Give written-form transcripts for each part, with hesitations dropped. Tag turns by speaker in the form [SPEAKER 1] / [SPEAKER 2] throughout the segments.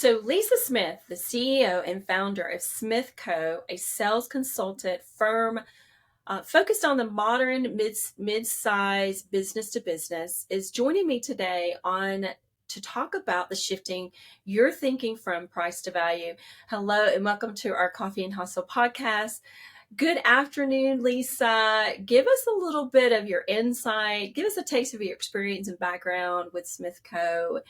[SPEAKER 1] So, Lisa Smith, the CEO and founder of Smithco, a sales consultant firm focused on the modern mid-size business to business, is joining me today on to talk about the shifting your thinking from price to value. Hello, and welcome to our Coffee and Hustle podcast. Good afternoon, Lisa. Give us a little bit of your insight. Give us a taste of your experience and background with Smithco.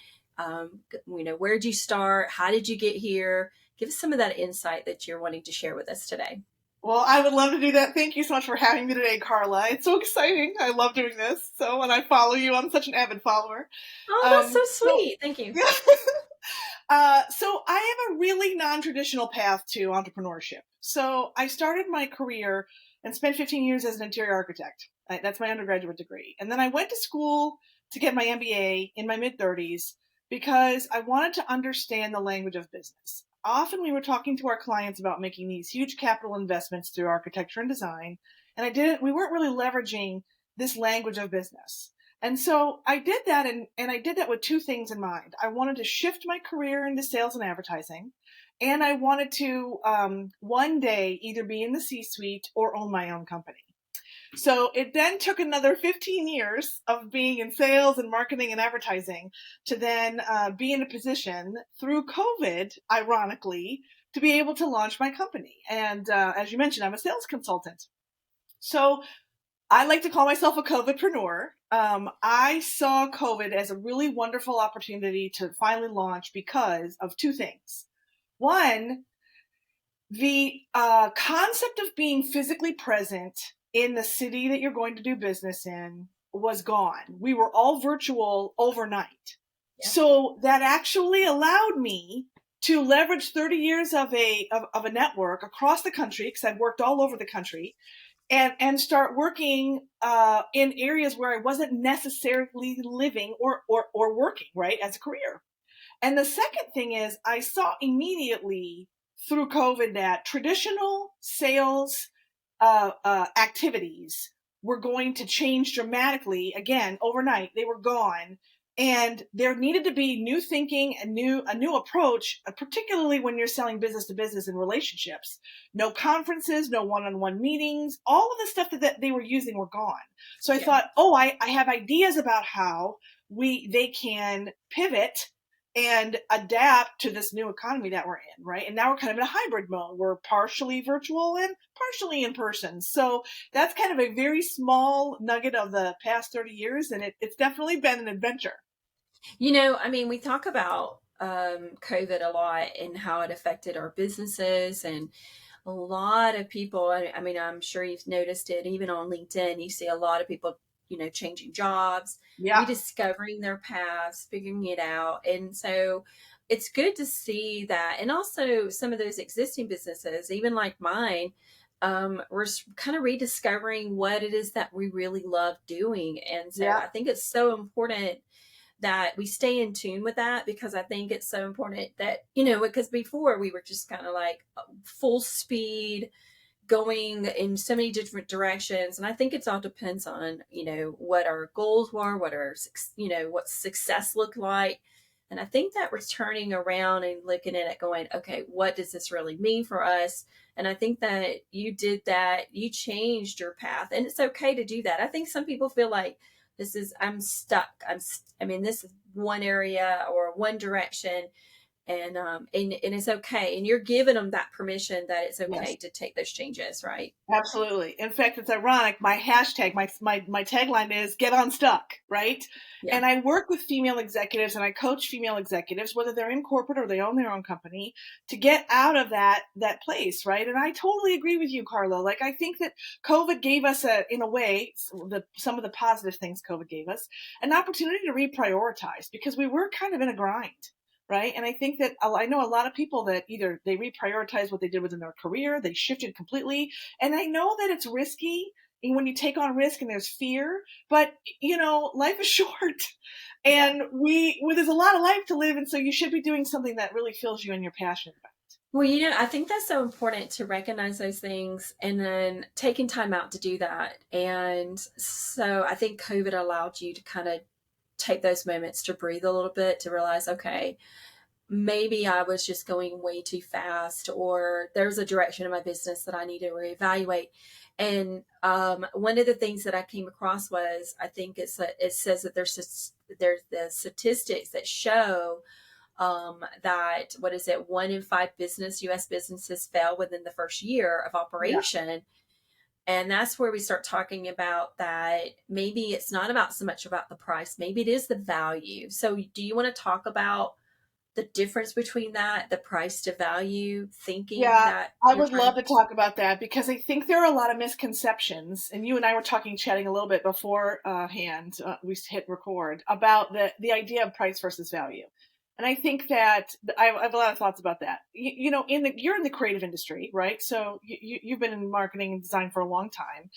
[SPEAKER 1] Where did you start? How did you get here? Give us some of that insight that you're wanting to share with us today.
[SPEAKER 2] Well, I would love to do that. Thank you so much for having me today, Carla. It's so exciting. I love doing this. So when I follow you, I'm such an avid follower.
[SPEAKER 1] Oh, that's so
[SPEAKER 2] So
[SPEAKER 1] sweet. Thank you.
[SPEAKER 2] yeah. So I have a really non-traditional path to entrepreneurship. So I started my career and spent 15 years as an interior architect. That's my undergraduate degree. And then I went to school to get my MBA in my mid-30s because I wanted to understand the language of business. Often we were talking to our clients about making these huge capital investments through architecture and design, and we weren't really leveraging this language of business. And so I did that, and I did that with two things in mind. I wanted to shift my career into sales and advertising, and I wanted to one day either be in the C-suite or own my own company. So it then took another 15 years of being in sales and marketing and advertising to then be in a position through COVID, ironically, to be able to launch my company. And as you mentioned, I'm a sales consultant. So I like to call myself a COVIDpreneur. I saw COVID as a really wonderful opportunity to finally launch because of two things. One, the concept of being physically present in the city that you're going to do business in was gone. We were all virtual overnight.
[SPEAKER 1] Yeah.
[SPEAKER 2] So that actually allowed me to leverage 30 years of a network across the country, because I've worked all over the country, and start working in areas where I wasn't necessarily living or working, right, as a career. And the second thing is I saw immediately through COVID that traditional sales activities were going to change dramatically. Again, overnight, they were gone. And there needed to be new thinking and a new approach, particularly when you're selling business to business and relationships. No conferences, no one-on-one meetings, all of the stuff that they were using were gone. So I thought, I have ideas about how they can pivot and adapt to this new economy that we're in, right? And now we're kind of in a hybrid mode. We're partially virtual and partially in person. So that's kind of a very small nugget of the past 30 years, and it's definitely been an adventure.
[SPEAKER 1] We talk about COVID a lot and how it affected our businesses, and a lot of people, I'm sure you've noticed it even on LinkedIn. You see a lot of people, changing jobs,
[SPEAKER 2] Yeah.
[SPEAKER 1] rediscovering their paths, figuring it out. And so it's good to see that. And also some of those existing businesses, even like mine, we're kind of rediscovering what it is that we really love doing. And so
[SPEAKER 2] Yeah.
[SPEAKER 1] I think it's so important that we stay in tune with that, because I think it's so important that, because before we were just kind of like full speed going in so many different directions. And I think it's all depends on, what our goals were, what success looked like. And I think that we're turning around and looking at it going, okay, what does this really mean for us? And I think that you did that, you changed your path, and it's okay to do that. I think some people feel like I'm stuck. This is one area or one direction, and it's okay. And you're giving them that permission that it's
[SPEAKER 2] Yes.
[SPEAKER 1] okay to take those changes, right?
[SPEAKER 2] Absolutely. In fact, it's ironic. My hashtag, my tagline is "Get Unstuck," right?
[SPEAKER 1] Yeah.
[SPEAKER 2] And I work with female executives and I coach female executives, whether they're in corporate or they own their own company, to get out of that place, right? And I totally agree with you, Carlo. Like, I think that COVID gave us in a way, some of the positive things COVID gave us, an opportunity to reprioritize, because we were kind of in a grind. Right. And I think that I know a lot of people that either they reprioritize what they did within their career, they shifted completely. And I know that it's risky when you take on risk and there's fear, but life is short, and there's a lot of life to live. And so you should be doing something that really fills you and you're passionate about.
[SPEAKER 1] Well, I think that's so important to recognize those things and then taking time out to do that. And so I think COVID allowed you to kind of take those moments to breathe a little bit, to realize, okay, maybe I was just going way too fast, or there's a direction in my business that I need to reevaluate. And one of the things that I came across was, I think it's that it says that there's the statistics that show that, what is it, 1 in 5 U.S. businesses fail within the first year of
[SPEAKER 2] Yeah.
[SPEAKER 1] operation. And that's where we start talking about that maybe it's not about so much about the price, maybe it is the value. So do you want to talk about the difference between that, the price to value thinking
[SPEAKER 2] Yeah,
[SPEAKER 1] that
[SPEAKER 2] I
[SPEAKER 1] you're
[SPEAKER 2] would love
[SPEAKER 1] trying?
[SPEAKER 2] to talk about that because I think there are a lot of misconceptions, and you and I were chatting a little bit beforehand. We hit record about the idea of price versus value, and I think that I have a lot of thoughts about that. You're in the creative industry, right? So you've been in marketing and design for a long time,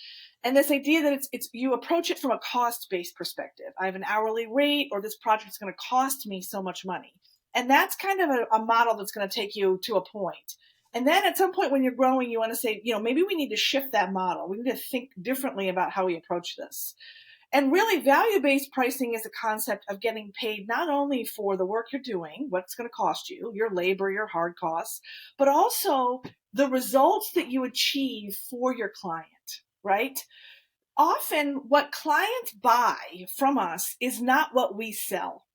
[SPEAKER 2] and this idea that it's you approach it from a cost based perspective. I have an hourly rate, or this project is going to cost me so much money, and that's kind of a model that's going to take you to a point. And then at some point when you're growing, you want to say, maybe we need to shift that model. We need to think differently about how we approach this. And really, value based pricing is a concept of getting paid not only for the work you're doing, what's going to cost you, your labor, your hard costs, but also the results that you achieve for your client, right? Often, what clients buy from us is not what we sell.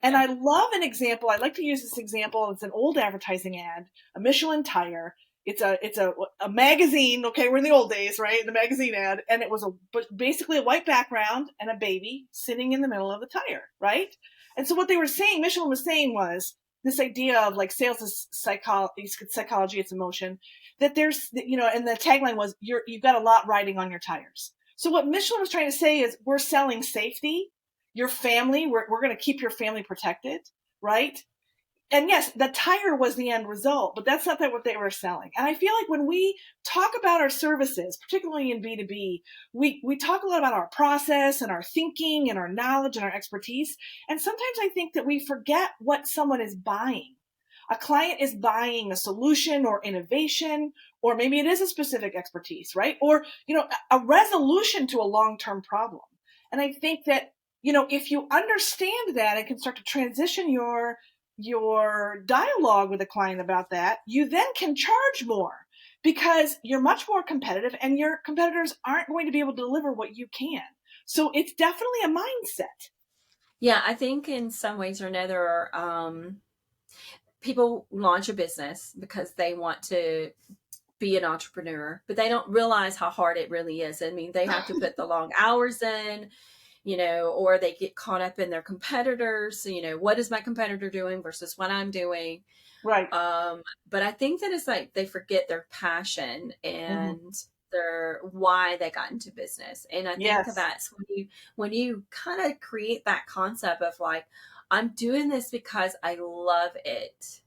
[SPEAKER 2] And
[SPEAKER 1] Yeah.
[SPEAKER 2] I love an example. I like to use this example. It's an old advertising ad, a Michelin tire. It's a magazine. Okay, we're in the old days, right? The magazine ad, and it was basically a white background and a baby sitting in the middle of the tire, right? And so what they were saying, Michelin was saying, was this idea of like sales is psychology, it's emotion. That and the tagline was you've got a lot riding on your tires. So what Michelin was trying to say is we're selling safety, your family, we're going to keep your family protected, right? And yes, the tire was the end result, but that's not what they were selling. And I feel like when we talk about our services, particularly in B2B, we talk a lot about our process and our thinking and our knowledge and our expertise. And sometimes I think that we forget what someone is buying. A client is buying a solution or innovation, or maybe it is a specific expertise, right? Or, a resolution to a long-term problem. And I think that, if you understand that and can start to transition your dialogue with a client about that, you then can charge more because you're much more competitive and your competitors aren't going to be able to deliver what you can. So it's definitely a mindset.
[SPEAKER 1] Yeah, I think in some ways or another, people launch a business because they want to be an entrepreneur, but they don't realize how hard it really is. I mean, they have to put the long hours in, or they get caught up in their competitors. What is my competitor doing versus what I'm doing?
[SPEAKER 2] Right.
[SPEAKER 1] But I think that it's like they forget their passion
[SPEAKER 2] Mm-hmm.
[SPEAKER 1] and their why they got into business. And I think
[SPEAKER 2] Yes.
[SPEAKER 1] that's when you kind of create that concept of like, I'm doing this because I love it,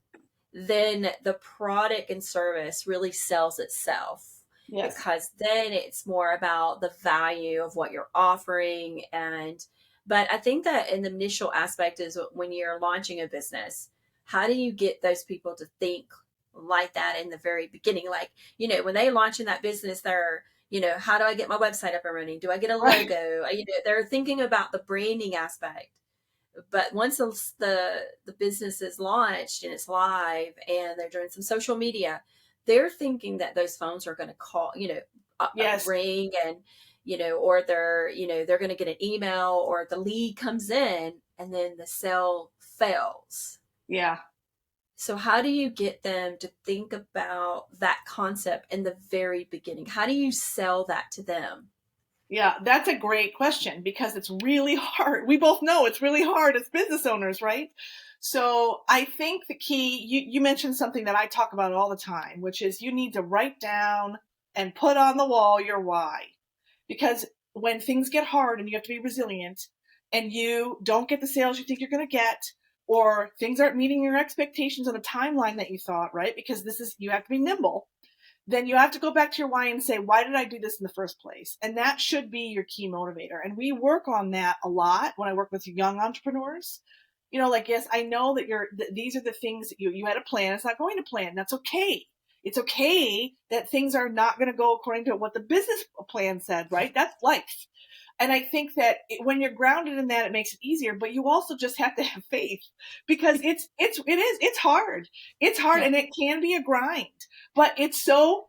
[SPEAKER 1] then the product and service really sells itself,
[SPEAKER 2] Yes.
[SPEAKER 1] because then it's more about the value of what you're offering. And but I think that in the initial aspect is when you're launching a business, how do you get those people to think like that in the very beginning? Like, when they launch in that business, they're, how do I get my website up and running? Do I get a
[SPEAKER 2] Right.
[SPEAKER 1] logo? They're thinking about the branding aspect. But once the business is launched and it's live and they're doing some social media, they're thinking that those phones are going to call,
[SPEAKER 2] Yes.
[SPEAKER 1] ring, and or they're going to get an email, or the lead comes in and then the sale fails.
[SPEAKER 2] Yeah.
[SPEAKER 1] So how do you get them to think about that concept in the very beginning? How do you sell that to them?
[SPEAKER 2] Yeah, that's a great question because it's really hard. We both know it's really hard as business owners, right? So I think the key, you mentioned something that I talk about all the time, which is you need to write down and put on the wall your why. Because when things get hard and you have to be resilient and you don't get the sales you think you're going to get, or things aren't meeting your expectations on a timeline that you thought, right? Because you have to be nimble, then you have to go back to your why and say, why did I do this in the first place? And that should be your key motivator. And we work on that a lot when I work with young entrepreneurs. Like, yes, I know that these are the things that you had a plan. It's not going to plan. That's okay. It's okay that things are not going to go according to what the business plan said, right? That's life. And I think that when you're grounded in that, it makes it easier, but you also just have to have faith, because it's hard. It's hard,
[SPEAKER 1] Yeah.
[SPEAKER 2] and it can be a grind, but it's so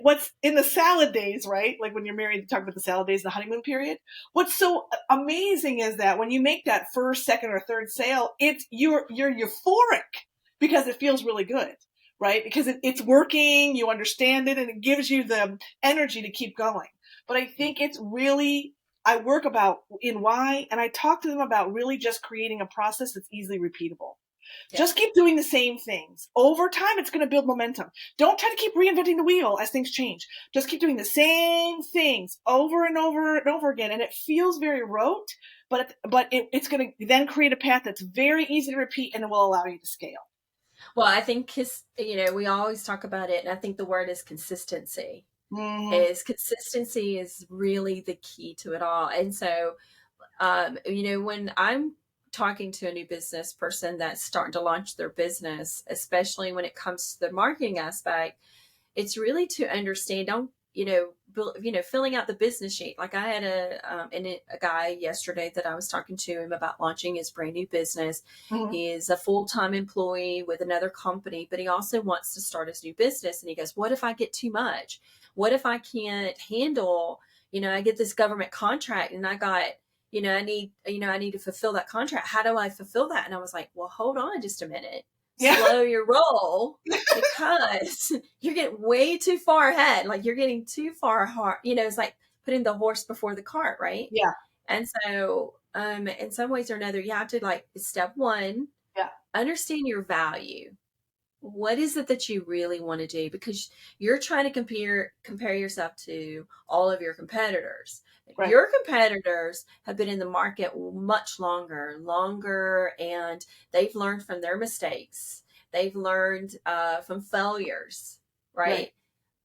[SPEAKER 2] what's in the salad days, right? Like when you're married, to talk about the salad days, the honeymoon period. What's so amazing is that when you make that first, second, or third sale, you're euphoric because it feels really good, right? Because it's working, you understand it, and it gives you the energy to keep going. But I think it's really, I work about in why, and I talk to them about really just creating a process that's easily repeatable.
[SPEAKER 1] Yeah.
[SPEAKER 2] Just keep doing the same things. Over time, it's going to build momentum. Don't try to keep reinventing the wheel as things change. Just keep doing the same things over and over and over again. And it feels very rote, but it's going to then create a path that's very easy to repeat, and it will allow you to scale.
[SPEAKER 1] Well, I think we always talk about it, and I think the word is consistency.
[SPEAKER 2] Mm-hmm.
[SPEAKER 1] Is consistency is really the key to it all. And so, when I'm talking to a new business person that's starting to launch their business, especially when it comes to the marketing aspect, it's really to understand, don't, filling out the business sheet. Like I had a guy yesterday that I was talking to him about launching his brand new business.
[SPEAKER 2] Mm-hmm.
[SPEAKER 1] He is a full-time employee with another company, but he also wants to start his new business. And he goes, what if I get too much? What if I can't handle, I get this government contract and I got, I need to fulfill that contract. How do I fulfill that? And I was like, well, hold on just a minute.
[SPEAKER 2] Yeah.
[SPEAKER 1] Slow your roll, because you're getting way too far ahead. Like you're getting too far hard. It's like putting the horse before the cart, right?
[SPEAKER 2] Yeah.
[SPEAKER 1] And so, in some ways or another, you have to, like, step one,
[SPEAKER 2] Yeah.
[SPEAKER 1] understand your value. What is it that you really want to do? Because you're trying to compare yourself to all of your competitors.
[SPEAKER 2] Right.
[SPEAKER 1] Your competitors have been in the market much longer, and they've learned from their mistakes. They've learned from failures,
[SPEAKER 2] Right.
[SPEAKER 1] right?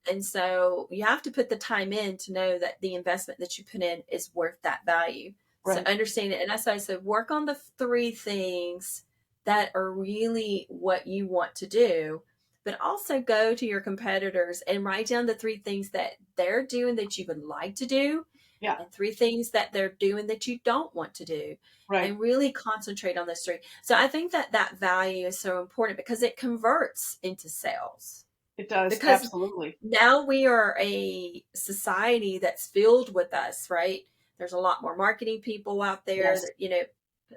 [SPEAKER 1] And so you have to put the time in to know that the investment that you put in is worth that value. So
[SPEAKER 2] Right.
[SPEAKER 1] understand it. And that's why I said work on the three things that are really what you want to do, but also go to your competitors and write down the three things that they're doing that you would like to do,
[SPEAKER 2] Yeah.
[SPEAKER 1] and three things that they're doing that you don't want to do,
[SPEAKER 2] Right.
[SPEAKER 1] and really concentrate on those three. So I think that value is so important because it converts into sales.
[SPEAKER 2] It does.
[SPEAKER 1] Because
[SPEAKER 2] Absolutely.
[SPEAKER 1] now we are a society that's filled with us, right? There's a lot more marketing people out there
[SPEAKER 2] Yes.
[SPEAKER 1] that,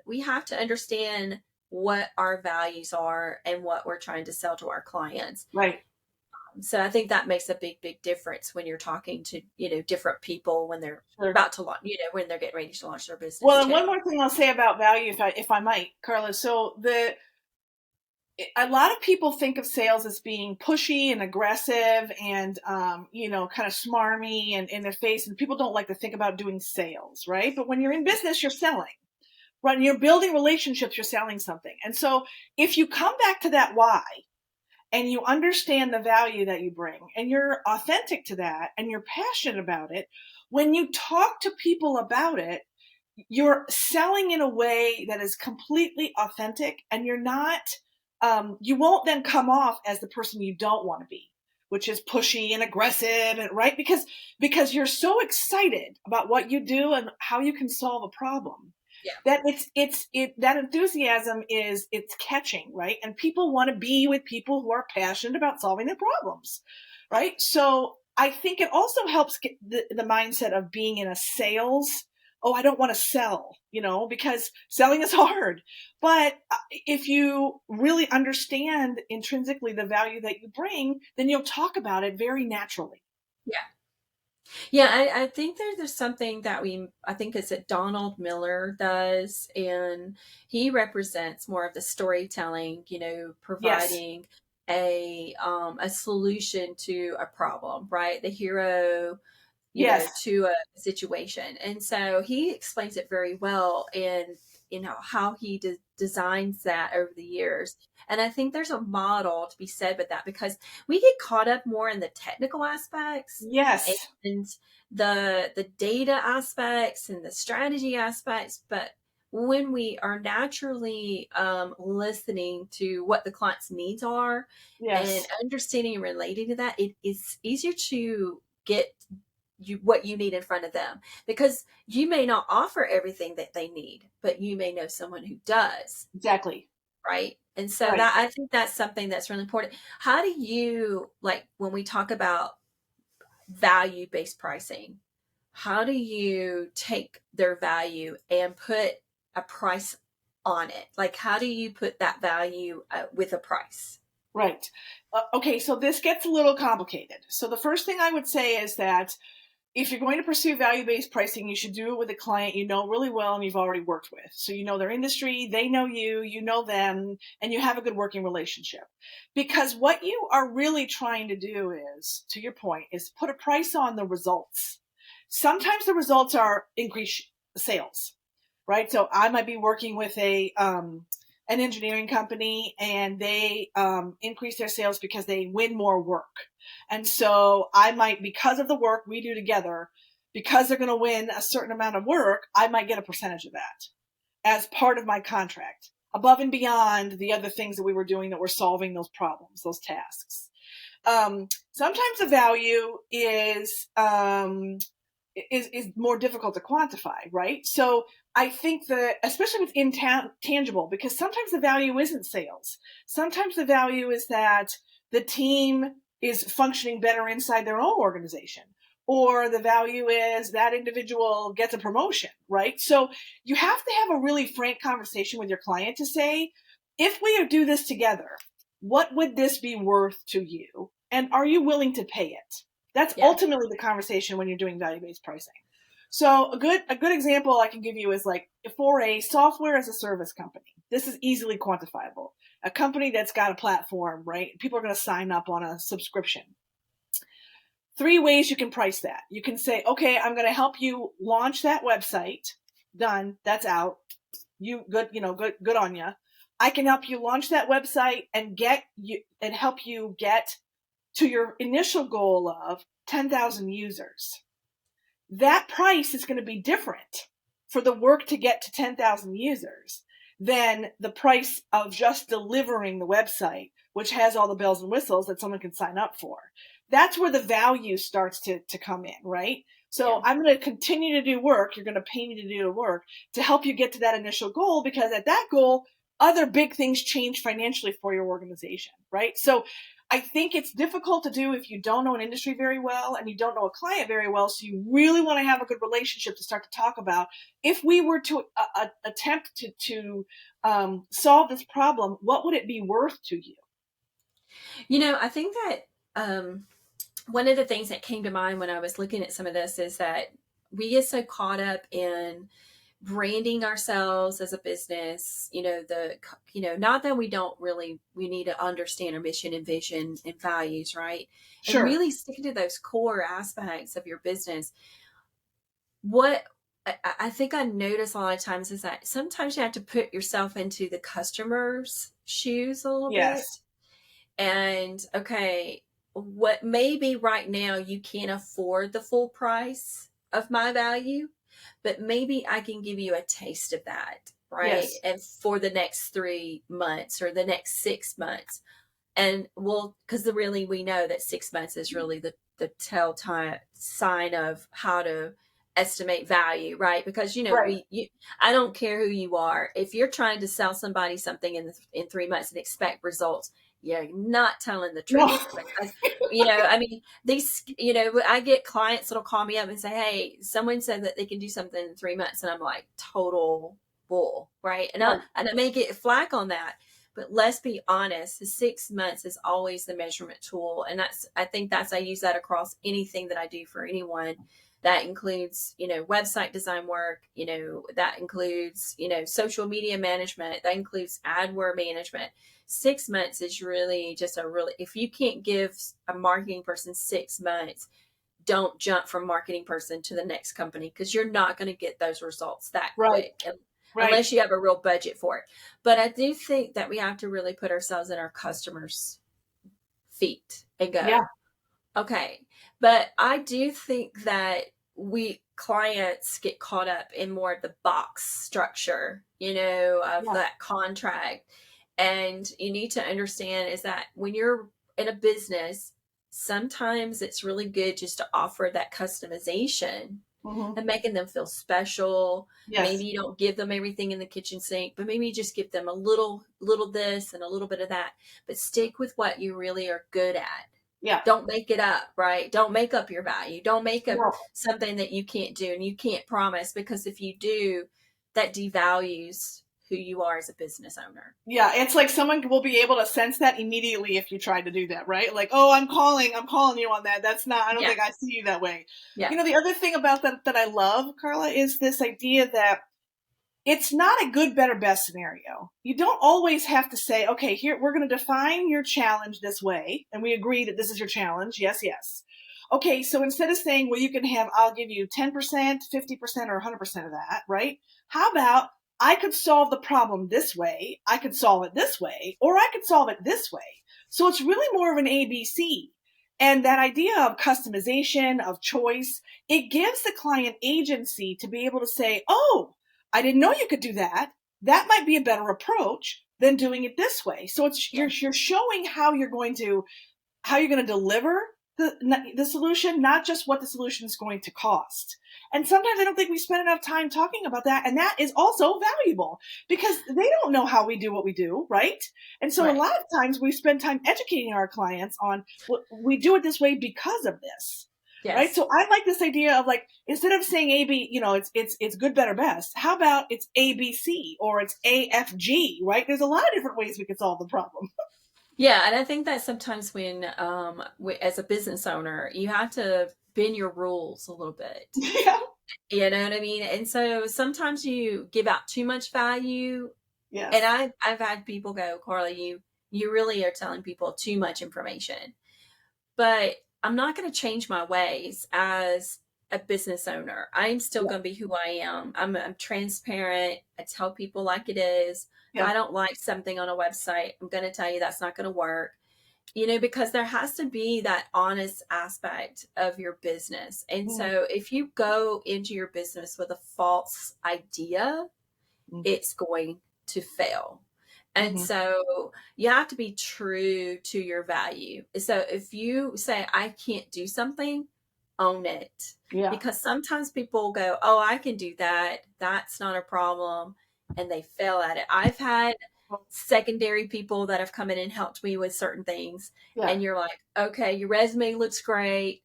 [SPEAKER 1] we have to understand what our values are and what we're trying to sell to our clients.
[SPEAKER 2] Right.
[SPEAKER 1] So I think that makes a big difference when you're talking to, different people when they're
[SPEAKER 2] Sure.
[SPEAKER 1] about to launch, when they're getting ready to launch their business
[SPEAKER 2] Well, and
[SPEAKER 1] too.
[SPEAKER 2] one more thing I'll say about value, if I might, Carla. So a lot of people think of sales as being pushy and aggressive and kind of smarmy and in the face, and people don't like to think about doing sales, right? But when you're in business, you're selling, right? And you're building relationships, you're selling something. And so if you come back to that why, and you understand the value that you bring, and you're authentic to that, and you're passionate about it, when you talk to people about it, you're selling in a way that is completely authentic, and you're not, you won't then come off as the person you don't want to be, which is pushy and aggressive, and right, because you're so excited about what you do and how you can solve a problem,
[SPEAKER 1] Yeah.
[SPEAKER 2] that that enthusiasm it's catching, right? And people want to be with people who are passionate about solving their problems, right? So I think it also helps get the mindset of being in a sales. Oh, I don't want to sell, because selling is hard. But if you really understand intrinsically the value that you bring, then you'll talk about it very naturally.
[SPEAKER 1] Yeah. Yeah, I think there's something that I think it's that Donald Miller does, and he represents more of the storytelling,
[SPEAKER 2] Yes.
[SPEAKER 1] providing a solution to a problem, right? The hero,
[SPEAKER 2] Yes.
[SPEAKER 1] to a situation. And so he explains it very well, and how he designs that over the years. And I think there's a model to be said with that, because we get caught up more in the technical aspects
[SPEAKER 2] Yes.
[SPEAKER 1] and the data aspects and the strategy aspects, but when we are naturally listening to what the client's needs are and
[SPEAKER 2] Yes.
[SPEAKER 1] understanding and relating to that, it is easier to get what you need in front of them, because you may not offer everything that they need, but you may know someone who does,
[SPEAKER 2] Exactly.
[SPEAKER 1] right? And so
[SPEAKER 2] Right.
[SPEAKER 1] that, I think that's something that's really important. How do you, like, when we talk about value based pricing, how do you take their value and put a price on it? Like, how do you put that value with a price?
[SPEAKER 2] Right. Okay, so this gets a little complicated. So the first thing I would say is that if you're going to pursue value-based pricing, you should do it with a client you know really well and you've already worked with. So you know their industry, they know you know them, and you have a good working relationship. Because what you are really trying to do is, to your point, is put a price on the results. Sometimes the results are increased sales, right? So I might be working with an engineering company, and they increase their sales because they win more work. And so I might, because of the work we do together, because they're going to win a certain amount of work, I might get a percentage of that as part of my contract, above and beyond the other things that we were doing that were solving those problems, those tasks. Sometimes the value is more difficult to quantify, right? So I think that, especially with intangible, because sometimes the value isn't sales. Sometimes the value is that the team is functioning better inside their own organization, or the value is that individual gets a promotion, right? So you have to have a really frank conversation with your client to say, if we do this together, what would this be worth to you? And are you willing to pay it? That's
[SPEAKER 1] Yeah.
[SPEAKER 2] ultimately the conversation when you're doing value-based pricing. So a good example I can give you is like for a software as a service company. This is easily quantifiable. A company that's got a platform, right? People are going to sign up on a subscription. Three ways you can price that. You can say, okay, I'm going to help you launch that website. Done. That's out. You good, good on you. I can help you launch that website and help you get to your initial goal of 10,000 users. That price is going to be different for the work to get to 10,000 users than the price of just delivering the website, which has all the bells and whistles that someone can sign up for. That's where the value starts to come in, right?
[SPEAKER 1] Yeah.
[SPEAKER 2] So I'm going to continue to do work. You're going to pay me to do the work to help you get to that initial goal, because at that goal, other big things change financially for your organization, right? So I think it's difficult to do if you don't know an industry very well and you don't know a client very well. So you really want to have a good relationship to start to talk about, if we were to attempt to solve this problem, what would it be worth to you?
[SPEAKER 1] I think that one of the things that came to mind when I was looking at some of this is that we get so caught up in branding ourselves as a business, not that we need to understand our mission and vision and values, right? And
[SPEAKER 2] Sure.
[SPEAKER 1] really sticking to those core aspects of your business. What I think I notice a lot of times is that sometimes you have to put yourself into the customer's shoes a little bit.
[SPEAKER 2] Yes.
[SPEAKER 1] And okay, what maybe right now you can't afford the full price of my value, but maybe I can give you a taste of that, right?
[SPEAKER 2] Yes.
[SPEAKER 1] And for the next 3 months or the next 6 months. And well, because really we know that 6 months is really the telltale sign of how to estimate value, right? Because
[SPEAKER 2] Right.
[SPEAKER 1] I don't care who you are. If you're trying to sell somebody something in 3 months and expect results, you're not telling the
[SPEAKER 2] No.
[SPEAKER 1] truth. Because I mean, I get clients that'll call me up and say, "Hey, someone said that they can do something in 3 months," and I'm like, "Total bull," right?
[SPEAKER 2] Right.
[SPEAKER 1] And I may get flack on that, but let's be honest, the 6 months is always the measurement tool. And I use that across anything that I do for anyone. That includes, website design work, that includes, social media management, that includes AdWord management. 6 months is really if you can't give a marketing person 6 months, don't jump from marketing person to the next company, because you're not going to get those results that
[SPEAKER 2] Right.
[SPEAKER 1] quick
[SPEAKER 2] Right.
[SPEAKER 1] unless you have a real budget for it. But I do think that we have to really put ourselves in our customers' feet and
[SPEAKER 2] Yeah.
[SPEAKER 1] go, okay. But I do think that we clients get caught up in more of the box structure, of
[SPEAKER 2] Yeah.
[SPEAKER 1] that contract. And you need to understand is that when you're in a business, sometimes it's really good just to offer that customization
[SPEAKER 2] Hmm.
[SPEAKER 1] and making them feel special.
[SPEAKER 2] Yes.
[SPEAKER 1] Maybe you don't give them everything in the kitchen sink, but maybe you just give them a little this and a little bit of that. But stick with what you really are good at.
[SPEAKER 2] Yeah.
[SPEAKER 1] Don't make it up, right? Don't make up your value. Don't make up
[SPEAKER 2] No.
[SPEAKER 1] something that you can't do and you can't promise, because if you do, that devalues who you are as a business owner.
[SPEAKER 2] Yeah, it's like someone will be able to sense that immediately if you try to do that, right? Like, oh, I'm calling you on that. That's not, I don't
[SPEAKER 1] Yeah.
[SPEAKER 2] think I see you that way.
[SPEAKER 1] Yeah.
[SPEAKER 2] The other thing about that I love, Carla, is this idea that it's not a good, better, best scenario. You don't always have to say, okay, here, we're going to define your challenge this way. And we agree that this is your challenge. Yes, yes. Okay, so instead of saying, well, you can have, I'll give you 10%, 50%, or 100% of that, right? How about I could solve the problem this way, I could solve it this way, or I could solve it this way. So it's really more of an ABC. And that idea of customization, of choice, it gives the client agency to be able to say, oh, I didn't know you could do that. That might be a better approach than doing it this way. So it's
[SPEAKER 1] Yeah.
[SPEAKER 2] you're showing how you're going to deliver the solution, not just what the solution is going to cost. And sometimes I don't think we spend enough time talking about that, and that is also valuable because they don't know how we do what we do, right? And so a
[SPEAKER 1] Right.
[SPEAKER 2] lot of times we spend time educating our clients on what we do it this way because of this. Right.
[SPEAKER 1] Yes.
[SPEAKER 2] So I like this idea of like, instead of saying A, B, it's good, better, best. How about it's A, B, C or it's A, F, G, right? There's a lot of different ways we could solve the problem.
[SPEAKER 1] Yeah, and I think that sometimes when, as a business owner, you have to bend your rules a little bit.
[SPEAKER 2] Yeah.
[SPEAKER 1] You know what I mean? And so sometimes you give out too much value, and
[SPEAKER 2] Yes.
[SPEAKER 1] I've had people go, Carla, you really are telling people too much information. But I'm not going to change my ways as a business owner. I'm still
[SPEAKER 2] Yeah.
[SPEAKER 1] going to be who I am. I'm transparent. I tell people like it is. If
[SPEAKER 2] Yeah.
[SPEAKER 1] I don't like something on a website, I'm going to tell you that's not going to work. Because there has to be that honest aspect of your business. And
[SPEAKER 2] Mm-hmm.
[SPEAKER 1] so if you go into your business with a false idea, it's going to fail. And
[SPEAKER 2] Mm-hmm.
[SPEAKER 1] so you have to be true to your value. So if you say, I can't do something, own it.
[SPEAKER 2] Yeah.
[SPEAKER 1] Because sometimes people go, oh, I can do that. That's not a problem. And they fail at it. I've had secondary people that have come in and helped me with certain things.
[SPEAKER 2] Yeah.
[SPEAKER 1] And you're like, okay, your resume looks great.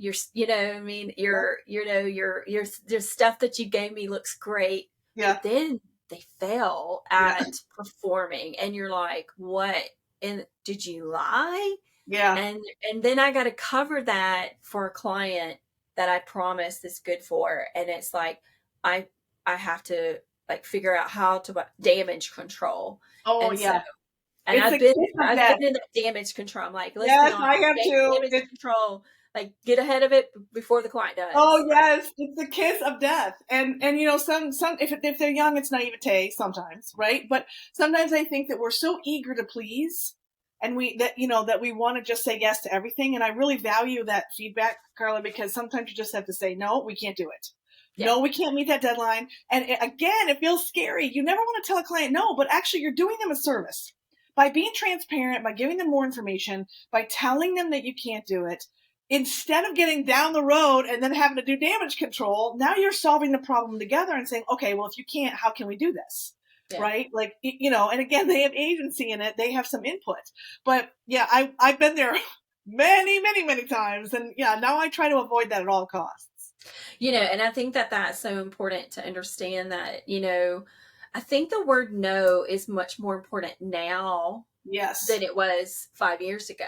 [SPEAKER 1] I mean,
[SPEAKER 2] Yeah.
[SPEAKER 1] your stuff that you gave me looks great,
[SPEAKER 2] Yeah.
[SPEAKER 1] but then they fail
[SPEAKER 2] Yeah.
[SPEAKER 1] at performing, and you're like, what? And did you lie?
[SPEAKER 2] Yeah.
[SPEAKER 1] And then I got to cover that for a client that I promised is good for, and it's like I I have to like figure out how to damage control,
[SPEAKER 2] Oh
[SPEAKER 1] and so
[SPEAKER 2] yeah.
[SPEAKER 1] and
[SPEAKER 2] It's
[SPEAKER 1] I've
[SPEAKER 2] a
[SPEAKER 1] been
[SPEAKER 2] kiss of
[SPEAKER 1] I've
[SPEAKER 2] death.
[SPEAKER 1] been in that damage control. I'm like, let's be
[SPEAKER 2] Yes,
[SPEAKER 1] honest,
[SPEAKER 2] I have too.
[SPEAKER 1] damage control. Like, get ahead of it before the client does.
[SPEAKER 2] Oh yes, it's the kiss of death. And some if they're young, it's naivete sometimes, right? But sometimes I think that we're so eager to please, and that we want to just say yes to everything. And I really value that feedback, Carla, because sometimes you just have to say no, we can't do it.
[SPEAKER 1] Yeah,
[SPEAKER 2] No, we can't meet that deadline. And again, it feels scary. You never want to tell a client no, but actually you're doing them a service by being transparent, by giving them more information, by telling them that you can't do it. Instead of getting down the road and then having to do damage control, now you're solving the problem together and saying, okay, well, if you can't, how can we do this?
[SPEAKER 1] yeah.
[SPEAKER 2] Right? Like, and again, they have agency in it. They have some input. But yeah, I've been there many, many, many times. And yeah, now I try to avoid that at all costs.
[SPEAKER 1] And I think that that's so important to understand that, I think the word no is much more important now
[SPEAKER 2] Yes.
[SPEAKER 1] than it was 5 years ago.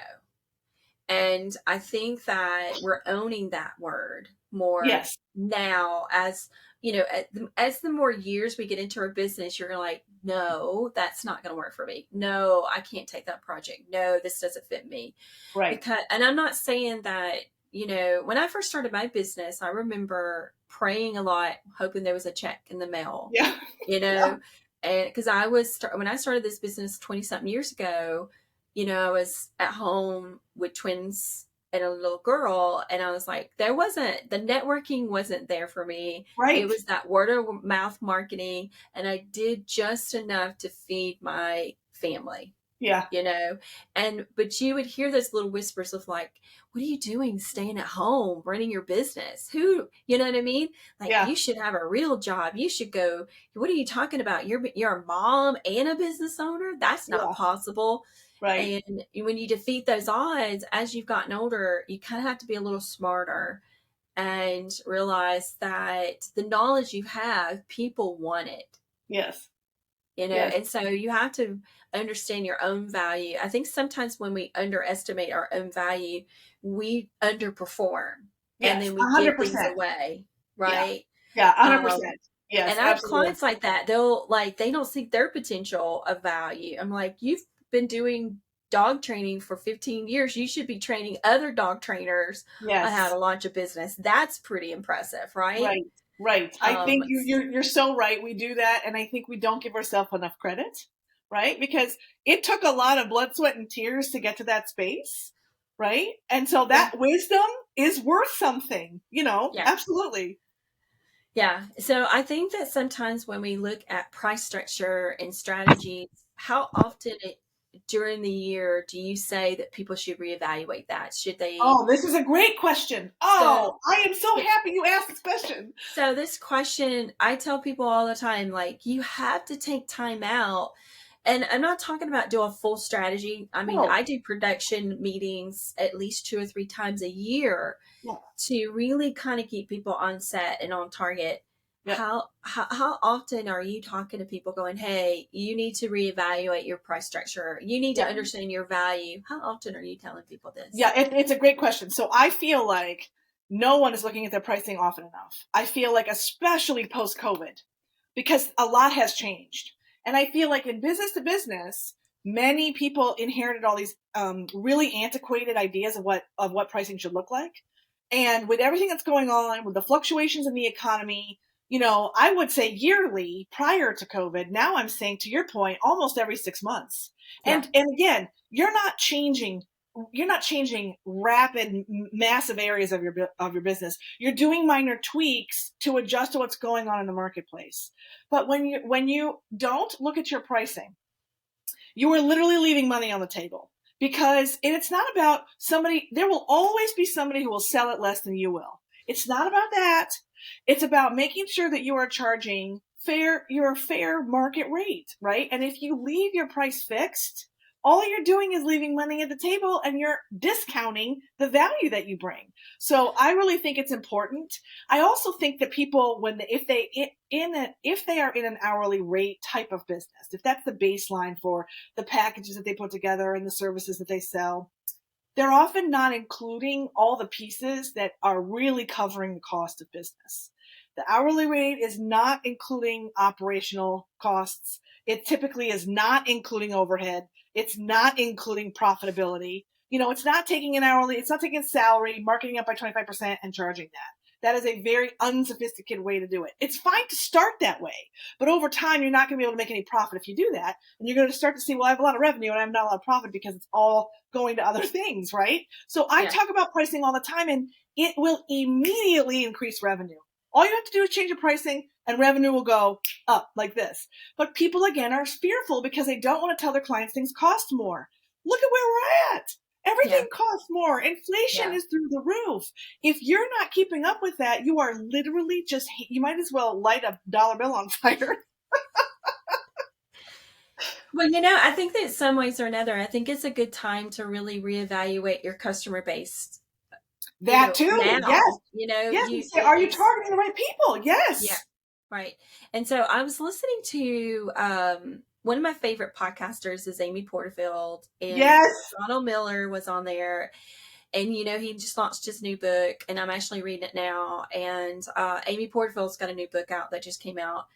[SPEAKER 1] And I think that we're owning that word more
[SPEAKER 2] Yes.
[SPEAKER 1] now as the more years we get into our business, you're like, no, that's not going to work for me. No, I can't take that project. No, this doesn't fit me.
[SPEAKER 2] Right.
[SPEAKER 1] And I'm not saying that, when I first started my business, I remember praying a lot, hoping there was a check in the mail,
[SPEAKER 2] Yeah.
[SPEAKER 1] you
[SPEAKER 2] Yeah.
[SPEAKER 1] know, and because when I started this business 20 something years ago, I was at home with twins and a little girl, and I was like, the networking wasn't there for me. It
[SPEAKER 2] Right.
[SPEAKER 1] was that word of mouth marketing, and I did just enough to feed my family.
[SPEAKER 2] Yeah.
[SPEAKER 1] you know. And but you would hear those little whispers of like, what are you doing staying at home running your business? Who, you know what I mean? Like,
[SPEAKER 2] Yeah.
[SPEAKER 1] you should have a real job. You should go, what are you talking about? You're a mom and a business owner? That's not
[SPEAKER 2] Yeah.
[SPEAKER 1] possible.
[SPEAKER 2] Right.
[SPEAKER 1] And when you defeat those odds as you've gotten older, you kind of have to be a little smarter and realize that the knowledge you have, people want it,
[SPEAKER 2] Yes.
[SPEAKER 1] you know.
[SPEAKER 2] Yes.
[SPEAKER 1] And so you have to understand your own value. I think sometimes when we underestimate our own value, we underperform and
[SPEAKER 2] Yes.
[SPEAKER 1] then
[SPEAKER 2] A
[SPEAKER 1] we give
[SPEAKER 2] hundred
[SPEAKER 1] things
[SPEAKER 2] percent.
[SPEAKER 1] away,
[SPEAKER 2] Yeah.
[SPEAKER 1] right?
[SPEAKER 2] Yeah. A hundred
[SPEAKER 1] um
[SPEAKER 2] percent. Yes.
[SPEAKER 1] and I have
[SPEAKER 2] Absolutely.
[SPEAKER 1] clients like that. They'll like, they don't see their potential of value. I'm like, you've been doing dog training for 15 years. You should be training other dog trainers on how
[SPEAKER 2] Yes.
[SPEAKER 1] to launch a business. That's pretty impressive, right?
[SPEAKER 2] Right. Right. I
[SPEAKER 1] Um,
[SPEAKER 2] think you're so right. We do that, and I think we don't give ourselves enough credit, right? Because it took a lot of blood, sweat, and tears to get to that space, right? And so
[SPEAKER 1] yeah,
[SPEAKER 2] that wisdom is worth something,
[SPEAKER 1] yeah.
[SPEAKER 2] Absolutely.
[SPEAKER 1] Yeah. So I think that sometimes when we look at price structure and strategies, how often during the year do you say that people should reevaluate that? Should they?
[SPEAKER 2] Oh, this is a great question.
[SPEAKER 1] So,
[SPEAKER 2] Oh, I am so
[SPEAKER 1] yeah.
[SPEAKER 2] happy you asked this question.
[SPEAKER 1] So this question, I tell people all the time, like, you have to take time out. And I'm not talking about do a full strategy. I mean,
[SPEAKER 2] No.
[SPEAKER 1] I do production meetings at least 2 or 3 times a year
[SPEAKER 2] Yeah.
[SPEAKER 1] to really kind of keep people on set and on target.
[SPEAKER 2] Yeah.
[SPEAKER 1] How often are you talking to people going, hey, you need to reevaluate your price structure, you need to
[SPEAKER 2] Yeah.
[SPEAKER 1] understand your value? How often are you telling people this?
[SPEAKER 2] Yeah, it's a great question. So I feel like no one is looking at their pricing often enough. I feel like, especially post COVID, because a lot has changed. And I feel like in business to business, many people inherited all these really antiquated ideas of what pricing should look like. And with everything that's going on, with the fluctuations in the economy, I would say yearly prior to COVID. Now I'm saying, to your point, almost every 6 months.
[SPEAKER 1] Yeah,
[SPEAKER 2] And again, you're not changing rapid, massive areas of your business. You're doing minor tweaks to adjust to what's going on in the marketplace. But when you don't look at your pricing, you are literally leaving money on the table, because it's not about somebody. There will always be somebody who will sell it less than you will. It's not about that. It's about making sure that you are charging your fair market rate, right? And if you leave your price fixed, all you're doing is leaving money at the table, and you're discounting the value that you bring. So I really think it's important. I also think that people, if they are in an hourly rate type of business, if that's the baseline for the packages that they put together and the services that they sell, they're often not including all the pieces that are really covering the cost of business. The hourly rate is not including operational costs. It typically is not including overhead. It's not including profitability. It's not taking it's not taking salary, marketing up by 25% and charging that. That is a very unsophisticated way to do it. It's fine to start that way, but over time, you're not going to be able to make any profit if you do that. And you're going to start to see, well, I have a lot of revenue and I have not a lot of profit because it's all going to other things, right? So I
[SPEAKER 1] yeah,
[SPEAKER 2] talk about pricing all the time, and it will immediately increase revenue. All you have to do is change your pricing, and revenue will go up like this. But people, again, are fearful because they don't want to tell their clients things cost more. Look at where we're at.
[SPEAKER 1] yeah,
[SPEAKER 2] Everything costs more. Inflation
[SPEAKER 1] yeah.
[SPEAKER 2] is through the roof. If you're not keeping up with that, you are literally you might as well light a dollar bill on fire.
[SPEAKER 1] Well, I think that in some ways or another, I think it's a good time to really reevaluate your customer base.
[SPEAKER 2] That too. Yes.
[SPEAKER 1] Now,
[SPEAKER 2] Yes. And say, are you
[SPEAKER 1] it's,
[SPEAKER 2] targeting the right people?
[SPEAKER 1] yeah,
[SPEAKER 2] Yes.
[SPEAKER 1] right. And so I was listening to one of my favorite podcasters is Amy Porterfield, and
[SPEAKER 2] Yes.
[SPEAKER 1] Ronald Miller was on there. And he just launched his new book, and I'm actually reading it now. And Amy Porterfield's got a new book out that just came out.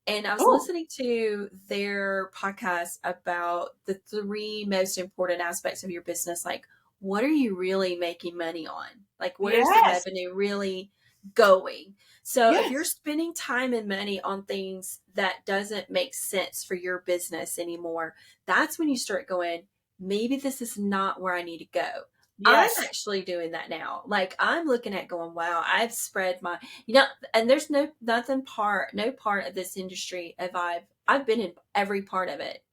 [SPEAKER 1] And I was
[SPEAKER 2] Oh,
[SPEAKER 1] listening to their podcast about the three most important aspects of your business. Like, what are you really making money on? Like, where's the
[SPEAKER 2] yes.
[SPEAKER 1] revenue really going? So if you're
[SPEAKER 2] Yes.
[SPEAKER 1] spending time and money on things that doesn't make sense for your business anymore, that's when you start going, maybe this is not where I need to go. I'm
[SPEAKER 2] Yes.
[SPEAKER 1] actually doing that now. Like, I'm looking at going, wow, I've spread my, and there's no part of this industry have I've been in every part of it,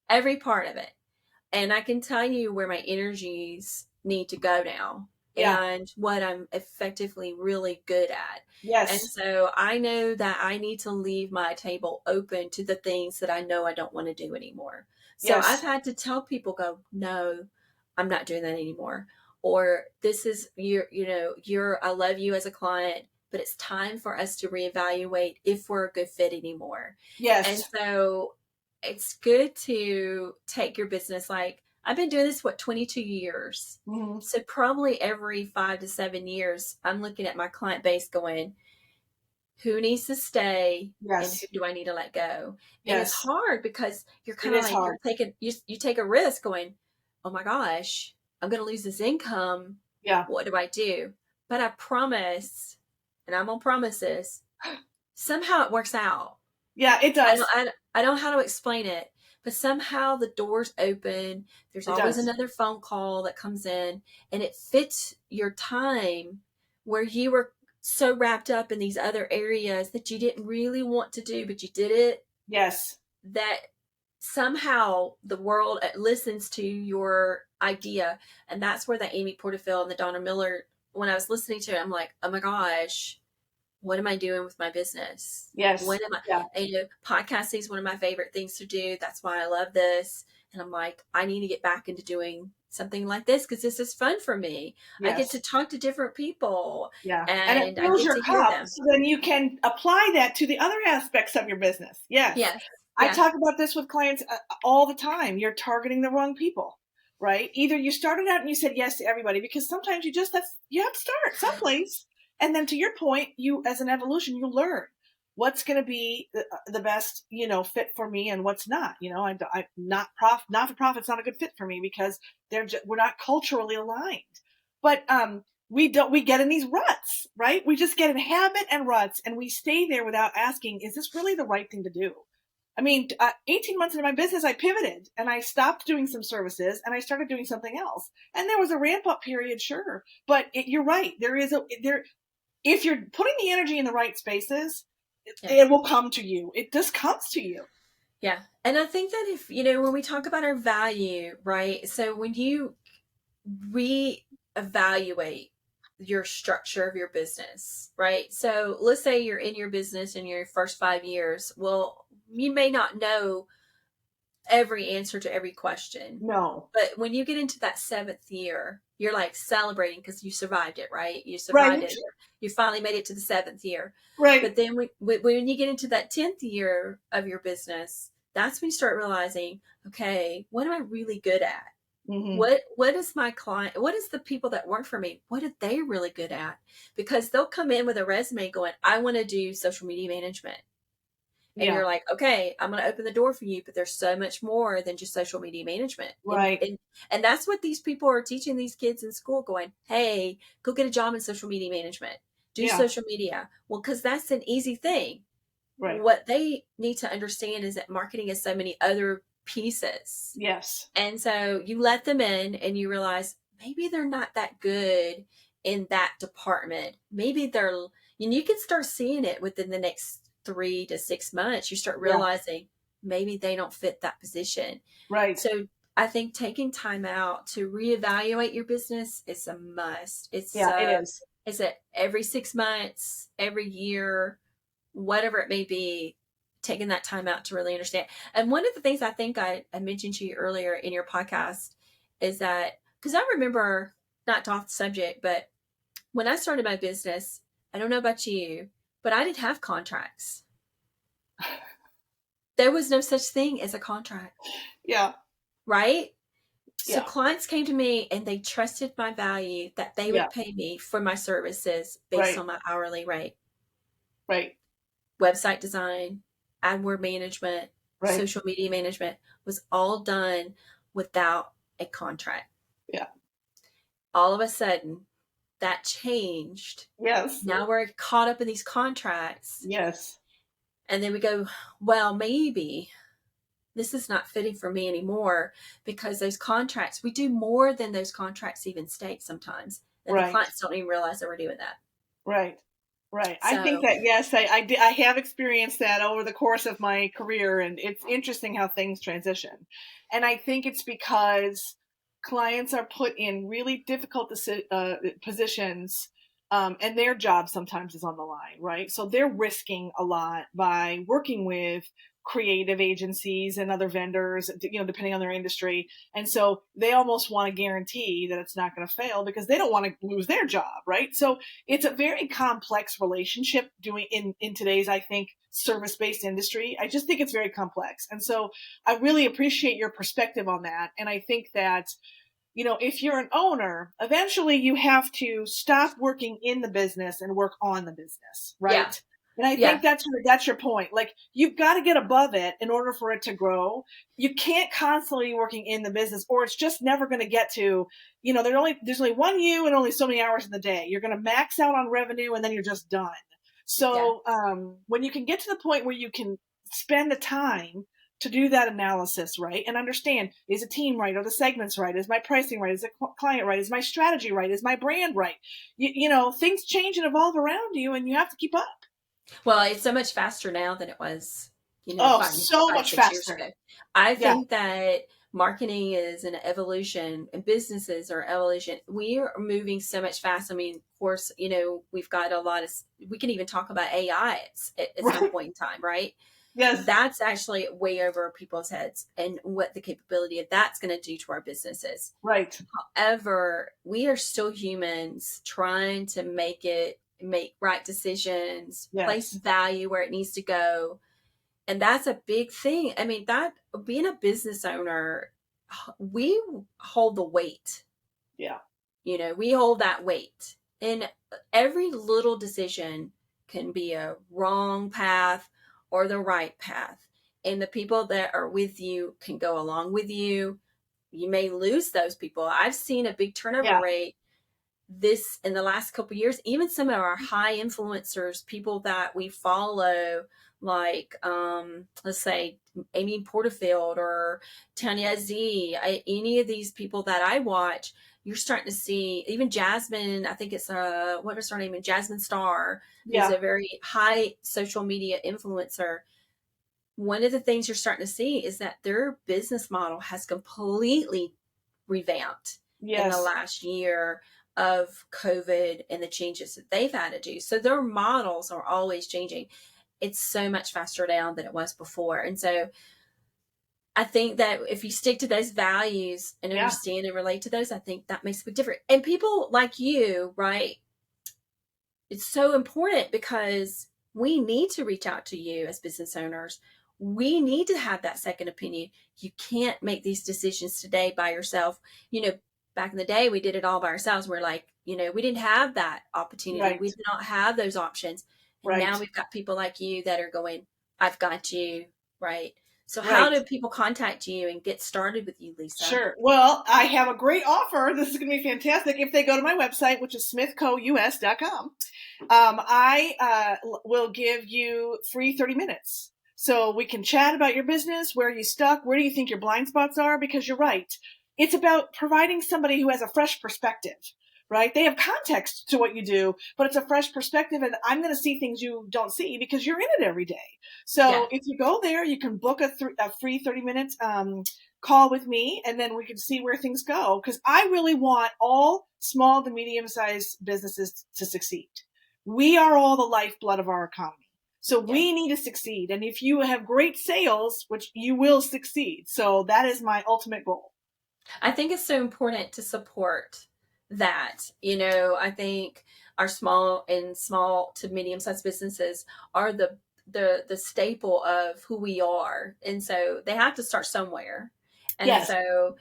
[SPEAKER 1] every part of it. And I can tell you where my energies need to go now
[SPEAKER 2] Yeah.
[SPEAKER 1] and what I'm effectively really good at. And
[SPEAKER 2] Yes.
[SPEAKER 1] so I know that I need to leave my table open to the things that I know I don't want to do anymore. So I've
[SPEAKER 2] Yes.
[SPEAKER 1] had to tell people, go, no, I'm not doing that anymore. Or this is you're I love you as a client, but it's time for us to reevaluate if we're a good fit anymore. And
[SPEAKER 2] Yes.
[SPEAKER 1] so it's good to take your business, like I've been doing this 22 years.
[SPEAKER 2] Hmm.
[SPEAKER 1] So probably every 5 to 7 years, I'm looking at my client base going, who needs to stay and who
[SPEAKER 2] Yes.
[SPEAKER 1] do I need to let go? And it's
[SPEAKER 2] Yes.
[SPEAKER 1] hard because you're
[SPEAKER 2] It
[SPEAKER 1] kind of
[SPEAKER 2] is
[SPEAKER 1] like
[SPEAKER 2] hard.
[SPEAKER 1] you take a risk going, oh my gosh, I'm going to lose this income.
[SPEAKER 2] Yeah.
[SPEAKER 1] What do I do? But I promise, and I'm on promises, somehow it works out.
[SPEAKER 2] Yeah, it
[SPEAKER 1] I
[SPEAKER 2] does.
[SPEAKER 1] don't, I don't know how to explain it, but somehow the doors open. There's
[SPEAKER 2] It
[SPEAKER 1] always
[SPEAKER 2] does.
[SPEAKER 1] another phone call that comes in, and it fits your time where you were so wrapped up in these other areas that you didn't really want to do, but you did it.
[SPEAKER 2] Yes.
[SPEAKER 1] That somehow the world listens to your idea, and that's where the Amy Porterfield and the Donna Miller. When I was listening to it, I'm like, oh my gosh, what am I doing with my business?
[SPEAKER 2] Yes.
[SPEAKER 1] What am I,
[SPEAKER 2] Yeah.
[SPEAKER 1] and, podcasting is one of my favorite things to do. That's why I love this. And I'm like, I need to get back into doing something like this because this is fun for me. I get to
[SPEAKER 2] Yes.
[SPEAKER 1] talk to different people
[SPEAKER 2] Yeah. And it
[SPEAKER 1] and I
[SPEAKER 2] fills
[SPEAKER 1] get
[SPEAKER 2] your
[SPEAKER 1] to hear
[SPEAKER 2] cup
[SPEAKER 1] them.
[SPEAKER 2] so then you can apply that to the other aspects of your business. Yes.
[SPEAKER 1] Yes.
[SPEAKER 2] I
[SPEAKER 1] Yeah.
[SPEAKER 2] talk about this with clients all the time. You're targeting the wrong people, right? Either you started out and you said yes to everybody because sometimes you have to start someplace. And then to your point, you, as an evolution, you learn what's going to be the best, fit for me and what's not. Not for profit's not a good fit for me because we're not culturally aligned. But we get in these ruts, right? We just get in habit and ruts, and we stay there without asking, is this really the right thing to do? I mean, 18 months into my business, I pivoted and I stopped doing some services and I started doing something else. And there was a ramp up period, sure, but you're right. If you're putting the energy in the right spaces,
[SPEAKER 1] Yeah.
[SPEAKER 2] it will come to you. It just comes to you.
[SPEAKER 1] Yeah. And I think that if, when we talk about our value, right? So when you reevaluate your structure of your business, right? So let's say you're in your business in your first 5 years. Well, you may not know every answer to every question.
[SPEAKER 2] No.
[SPEAKER 1] But when you get into that seventh year, you're like celebrating because you survived it, right? You survived
[SPEAKER 2] Right.
[SPEAKER 1] it. You finally made it to the seventh year.
[SPEAKER 2] Right.
[SPEAKER 1] But then when you get into that 10th year of your business, that's when you start realizing, okay, what am I really good at?
[SPEAKER 2] Mm-hmm.
[SPEAKER 1] What is my client, what is the people that work for me, what are they really good at? Because they'll come in with a resume going, I want to do social media management. And
[SPEAKER 2] Yeah.
[SPEAKER 1] you're like, okay, I'm going to open the door for you, but there's so much more than just social media management.
[SPEAKER 2] Right.
[SPEAKER 1] And that's what these people are teaching these kids in school, going, hey, go get a job in social media management, do
[SPEAKER 2] Yeah.
[SPEAKER 1] social media. Well, because that's an easy thing.
[SPEAKER 2] Right.
[SPEAKER 1] What they need to understand is that marketing has so many other pieces.
[SPEAKER 2] Yes.
[SPEAKER 1] And so you let them in and you realize maybe they're not that good in that department. Maybe you can start seeing it within the next 3 to 6 months. You start
[SPEAKER 2] Yeah.
[SPEAKER 1] realizing maybe they don't fit that position.
[SPEAKER 2] Right.
[SPEAKER 1] So I think taking time out to reevaluate your business is a must.
[SPEAKER 2] Yeah, it is.
[SPEAKER 1] It's every 6 months, every year, whatever it may be, taking that time out to really understand. And one of the things I think I mentioned to you earlier in your podcast is that, because I remember, not to off the subject, but when I started my business, I don't know about you, but I didn't have contracts. There was no such thing as a contract.
[SPEAKER 2] Yeah.
[SPEAKER 1] Right? So
[SPEAKER 2] Yeah.
[SPEAKER 1] clients came to me and they trusted my value that they
[SPEAKER 2] Yeah.
[SPEAKER 1] would pay me for my services based
[SPEAKER 2] Right.
[SPEAKER 1] on my hourly rate.
[SPEAKER 2] Right.
[SPEAKER 1] Website design, AdWord management,
[SPEAKER 2] Right.
[SPEAKER 1] social media management was all done without a contract.
[SPEAKER 2] Yeah.
[SPEAKER 1] All of a sudden, that changed.
[SPEAKER 2] Yes.
[SPEAKER 1] Now we're caught up in these contracts.
[SPEAKER 2] Yes.
[SPEAKER 1] And then we go, well, maybe this is not fitting for me anymore because those contracts, we do more than those contracts even state sometimes. And the
[SPEAKER 2] Right.
[SPEAKER 1] clients don't even realize that we're doing that.
[SPEAKER 2] Right. Right. I think
[SPEAKER 1] So
[SPEAKER 2] that, yes, I have experienced that over the course of my career, and it's interesting how things transition. And I think it's because clients are put in really difficult positions, and their job sometimes is on the line, right? So they're risking a lot by working with creative agencies and other vendors, depending on their industry. And so they almost want to guarantee that it's not going to fail because they don't want to lose their job, right? So it's a very complex relationship doing in today's, I think, service-based industry. I just think it's very complex. And so I really appreciate your perspective on that. And I think that, if you're an owner, eventually you have to stop working in the business and work on the business,
[SPEAKER 1] yeah,
[SPEAKER 2] right? And I
[SPEAKER 1] yeah,
[SPEAKER 2] think that's your point. Like, you've got to get above it in order for it to grow. You can't constantly be working in the business, or it's just never going to get to, there's only one you and only so many hours in the day. You're going to max out on revenue and then you're just done.
[SPEAKER 1] yeah.
[SPEAKER 2] So when you can get to the point where you can spend the time to do that analysis, right? And understand, is the team right? Are the segments right? Is my pricing right? Is the client right? Is my strategy right? Is my brand right? Things change and evolve around you, and you have to keep up.
[SPEAKER 1] Well, it's so much faster now than it was,
[SPEAKER 2] Oh, so
[SPEAKER 1] five,
[SPEAKER 2] much
[SPEAKER 1] 6 years
[SPEAKER 2] faster.
[SPEAKER 1] ago. I
[SPEAKER 2] Yeah.
[SPEAKER 1] think that marketing is an evolution and businesses are evolution. We are moving so much fast. I mean, of course, we've got a lot of, we can even talk about AI at some
[SPEAKER 2] Right.
[SPEAKER 1] point in time, right?
[SPEAKER 2] Yes.
[SPEAKER 1] That's actually way over people's heads and what the capability of that's going to do to our businesses.
[SPEAKER 2] Right.
[SPEAKER 1] However, we are still humans trying to make right decisions, place
[SPEAKER 2] Yes.
[SPEAKER 1] value where it needs to go. And that's a big thing. I mean, that being a business owner, we hold the weight.
[SPEAKER 2] Yeah.
[SPEAKER 1] We hold that weight. And every little decision can be a wrong path or the right path. And the people that are with you can go along with you. You may lose those people. I've seen a big turnover
[SPEAKER 2] Yeah.
[SPEAKER 1] rate this in the last couple of years. Even some of our high influencers, people that we follow, like let's say Amy Porterfield or Tanya Z, any of these people that I watch, you're starting to see even Jasmine. I think it's what was her name? Jasmine Star, who's
[SPEAKER 2] Yeah.
[SPEAKER 1] a very high social media influencer. One of the things you're starting to see is that their business model has completely revamped in the
[SPEAKER 2] Yes.
[SPEAKER 1] last year of COVID and the changes that they've had to do. So their models are always changing. It's so much faster now than it was before. And so I think that if you stick to those values and
[SPEAKER 2] Yeah.
[SPEAKER 1] understand and relate to those, I think that makes a big difference. And people like you, right? It's so important because we need to reach out to you as business owners. We need to have that second opinion. You can't make these decisions today by yourself. Back in the day, we did it all by ourselves. We're like, we didn't have that opportunity. We
[SPEAKER 2] Right.
[SPEAKER 1] did not have those options. And now
[SPEAKER 2] Right.
[SPEAKER 1] we've got people like you that are going, I've got you, right? So, how
[SPEAKER 2] Right.
[SPEAKER 1] do people contact you and get started with you, Lisa?
[SPEAKER 2] Sure. Well, I have a great offer. This is going to be fantastic. If they go to my website, which is smithcous.com, I will give you free 30 minutes. So we can chat about your business, where you stuck, where do you think your blind spots are? Because you're right. It's about providing somebody who has a fresh perspective, right? They have context to what you do, but it's a fresh perspective, and I'm going to see things you don't see because you're in it every day.
[SPEAKER 1] Yeah.
[SPEAKER 2] So if you go there, you can book a free 30 minutes call with me, and then we can see where things go. Because I really want all small to medium sized businesses to succeed. We are all the lifeblood of our economy. So
[SPEAKER 1] Yeah.
[SPEAKER 2] we need to succeed. And if you have great sales, which you will succeed. So that is my ultimate goal.
[SPEAKER 1] I think it's so important to support that. I think our small to medium sized businesses are the staple of who we are. And so they have to start somewhere. And
[SPEAKER 2] Yes.
[SPEAKER 1] so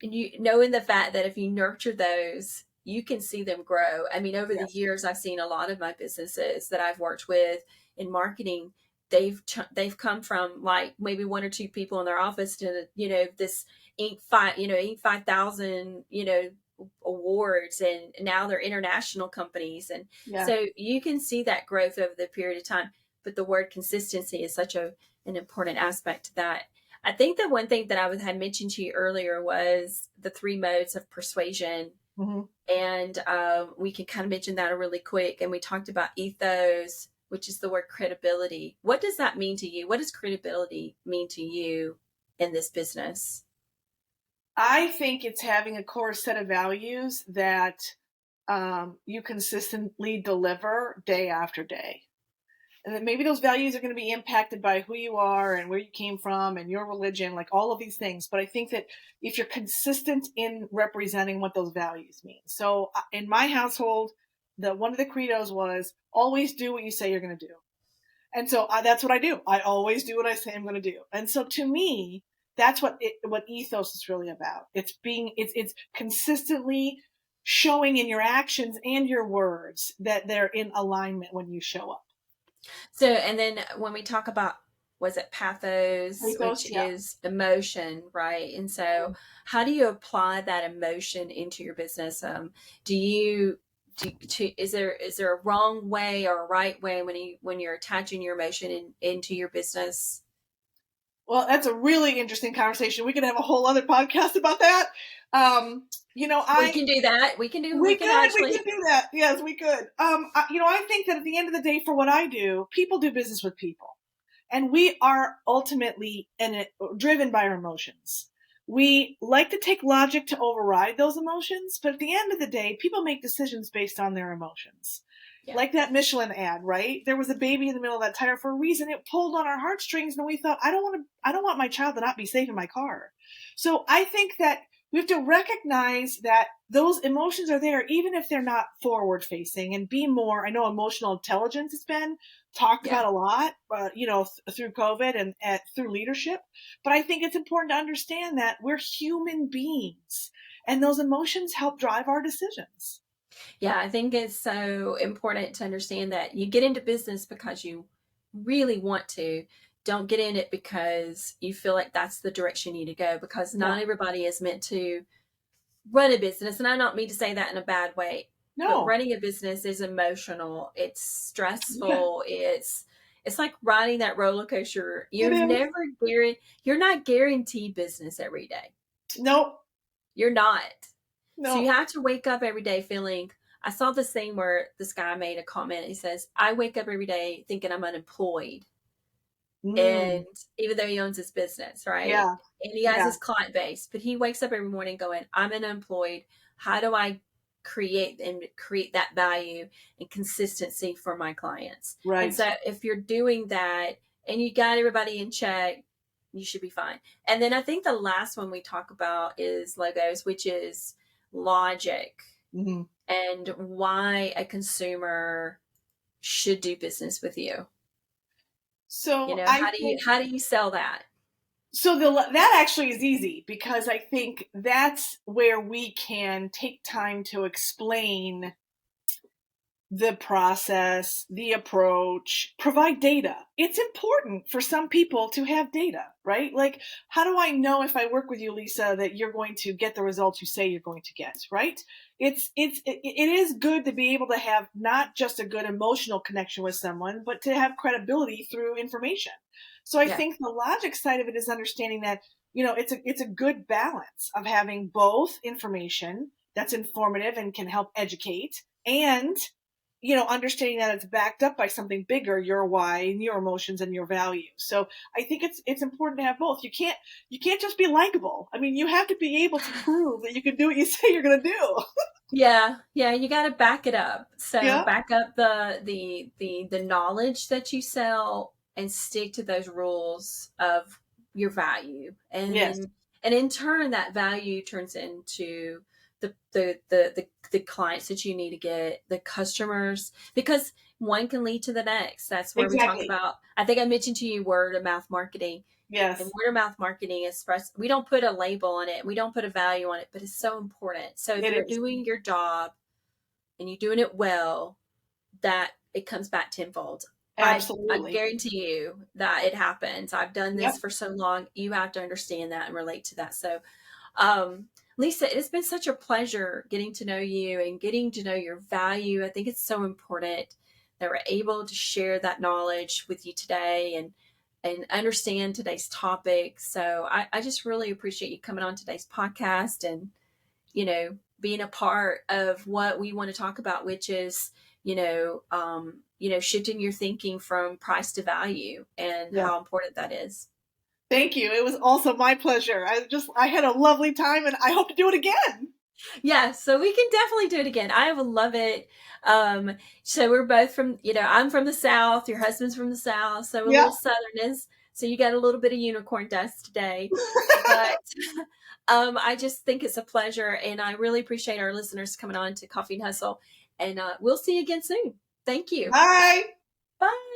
[SPEAKER 1] knowing the fact that if you nurture those, you can see them grow. I mean, over the
[SPEAKER 2] Yes.
[SPEAKER 1] years, I've seen a lot of my businesses that I've worked with in marketing. They've come from like maybe one or two people in their office to this Inc. 5,000 awards, and now they're international companies, and
[SPEAKER 2] Yeah.
[SPEAKER 1] so you can see that growth over the period of time. But the word consistency is such an important aspect to that. I think the one thing that had mentioned to you earlier was the three modes of persuasion.
[SPEAKER 2] Mm-hmm.
[SPEAKER 1] And we can kind of mention that really quick. And we talked about ethos, which is the word credibility. What does that mean to you? What does credibility mean to you in this business?
[SPEAKER 2] I think it's having a core set of values that you consistently deliver day after day. And that maybe those values are going to be impacted by who you are and where you came from and your religion, like all of these things. But I think that if you're consistent in representing what those values mean. So in my household, one of the credos was always do what you say you're going to do. And so that's what I do. I always do what I say I'm going to do. And so to me, that's what ethos is really about. It's consistently showing in your actions and your words that they're in alignment when you show up.
[SPEAKER 1] So, and then when we talk about, was it pathos,
[SPEAKER 2] Ethos,
[SPEAKER 1] which
[SPEAKER 2] yeah.
[SPEAKER 1] is emotion, right? And so, how do you apply that emotion into your business? Do you is there a wrong way or a right way when you're attaching your emotion into your business?
[SPEAKER 2] Well, that's a really interesting conversation. We could have a whole other podcast about that. You know,
[SPEAKER 1] We can do that. We can
[SPEAKER 2] we
[SPEAKER 1] actually.
[SPEAKER 2] could do that. Yes, we could. I think that at the end of the day, for what I do, people do business with people. And we are ultimately driven by our emotions. We like to take logic to override those emotions, but at the end of the day, people make decisions based on their emotions.
[SPEAKER 1] Yeah.
[SPEAKER 2] Like that Michelin ad, right? There was a baby in the middle of that tire for a reason. It pulled on our heartstrings, and we thought, I don't want my child to not be safe in my car. So I think that we have to recognize that those emotions are there, even if they're not forward facing, and be more. I know emotional intelligence has been talked
[SPEAKER 1] Yeah.
[SPEAKER 2] about a lot, through COVID and through leadership. But I think it's important to understand that we're human beings, and those emotions help drive our decisions.
[SPEAKER 1] Yeah, I think it's so important to understand that you get into business because you really want to. Don't get in it because you feel like that's the direction you need to go, because not
[SPEAKER 2] No,
[SPEAKER 1] everybody is meant to run a business. And I don't mean to say that in a bad way, but
[SPEAKER 2] no,
[SPEAKER 1] running a business is emotional. It's
[SPEAKER 2] yeah,
[SPEAKER 1] stressful. It's like riding that roller coaster.
[SPEAKER 2] it is.
[SPEAKER 1] You're not guaranteed business every day.
[SPEAKER 2] Nope,
[SPEAKER 1] You're not. So you
[SPEAKER 2] no.
[SPEAKER 1] have to wake up every day feeling. I saw this thing where this guy made a comment. He says, I wake up every day thinking I'm unemployed.
[SPEAKER 2] Mm,
[SPEAKER 1] And even though he owns his business, right?
[SPEAKER 2] yeah,
[SPEAKER 1] And he has
[SPEAKER 2] yeah,
[SPEAKER 1] his client base, but he wakes up every morning going, I'm unemployed. How do I create that value and consistency for my clients? And
[SPEAKER 2] right.
[SPEAKER 1] so if you're doing that and you got everybody in check, you should be fine. And then I think the last one we talk about is logos, which is logic
[SPEAKER 2] Hmm.
[SPEAKER 1] and why a consumer should do business with you.
[SPEAKER 2] So I think
[SPEAKER 1] How do you sell that?
[SPEAKER 2] that actually is easy, because I think that's where we can take time to explain the process, the approach, provide data. It's important for some people to have data, right? Like, how do I know if I work with you, Lisa, that you're going to get the results you say you're going to get, right? It is good to be able to have not just a good emotional connection with someone, but to have credibility through information. So I
[SPEAKER 1] Yeah.
[SPEAKER 2] think the logic side of it is understanding that, it's a good balance of having both information that's informative and can help educate, and understanding that it's backed up by something bigger, your why and your emotions and your values. So I think it's important to have both. You can't just be likable. I mean, you have to be able to prove that you can do what you say you're going to do.
[SPEAKER 1] Yeah, yeah, you got to back it up. So
[SPEAKER 2] Yeah.
[SPEAKER 1] back up the knowledge that you sell and stick to those rules of your value.
[SPEAKER 2] Yes.
[SPEAKER 1] And in turn that value turns into the clients that you need to get, the customers, because one can lead to the next. That's where we talk
[SPEAKER 2] Exactly.
[SPEAKER 1] about, I think I mentioned to you word of mouth marketing. And
[SPEAKER 2] Yes.
[SPEAKER 1] word of mouth marketing is for us, we don't put a label on it, we don't put a value on it, but it's so important. So if
[SPEAKER 2] It
[SPEAKER 1] you're
[SPEAKER 2] is.
[SPEAKER 1] doing your job and you're doing it well, that it comes back tenfold. I
[SPEAKER 2] Absolutely.
[SPEAKER 1] guarantee you that it happens. I've done
[SPEAKER 2] Yep.
[SPEAKER 1] this for so long. You have to understand that and relate to that. So, um, Lisa, it's been such a pleasure getting to know you and getting to know your value. I think it's so important that we're able to share that knowledge with you today and understand today's topic. So I just really appreciate you coming on today's podcast and, you know, being a part of what we want to talk about, which is, shifting your thinking from price to value and
[SPEAKER 2] Yeah.
[SPEAKER 1] how important that is.
[SPEAKER 2] Thank you. It was also my pleasure. I had a lovely time and I hope to do it again.
[SPEAKER 1] Yeah, so we can definitely do it again. I would love it. So we're both from, I'm from the South, your husband's from the South, so a
[SPEAKER 2] Yeah.
[SPEAKER 1] little Southernness. So you got a little bit of unicorn dust today. But I just think it's a pleasure, and I really appreciate our listeners coming on to Coffee and Hustle. And we'll see you again soon. Thank you.
[SPEAKER 2] Bye.
[SPEAKER 1] Bye.